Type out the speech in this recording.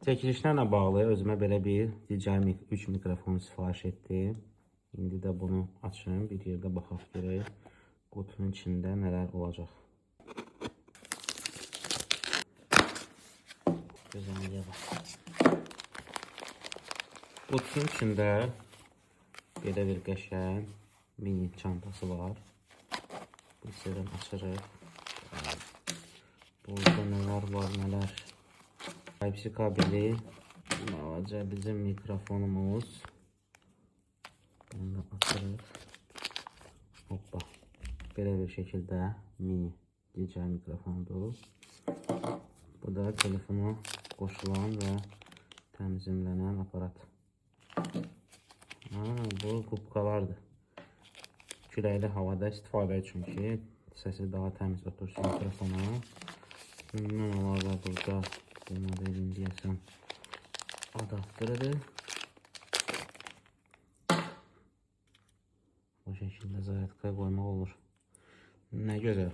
Çəkilişlərlə bağlı özümə belə bir DJI 3 mikrofon sifariş etdim. İndi də bunu açım, bir yerdə baxaq görək qutunun içində nələr olacaq. Gözəliyə bax. Qutunun içində belə bir qəşəng mini çantası var. Bu hissədən açırıq. Burada nələr var, nələr. Type-C kabeli, balaca bizim mikrofonumuz. Bunu da açırıq. Hoppa. Belə bir şəkildə mini DJI mikrofondur. Bu da telefona qoşulan və təmizlənən aparat. Bu qubqalardır. Küləkli havada istifadə üçün ki, səsi daha təmiz otursun mikrofona. Bundan əlavə burada bu modelin deyəsən adaptörüdür. Bu şəkildə zaryadkaya qoymaq olur. Nə gözəl.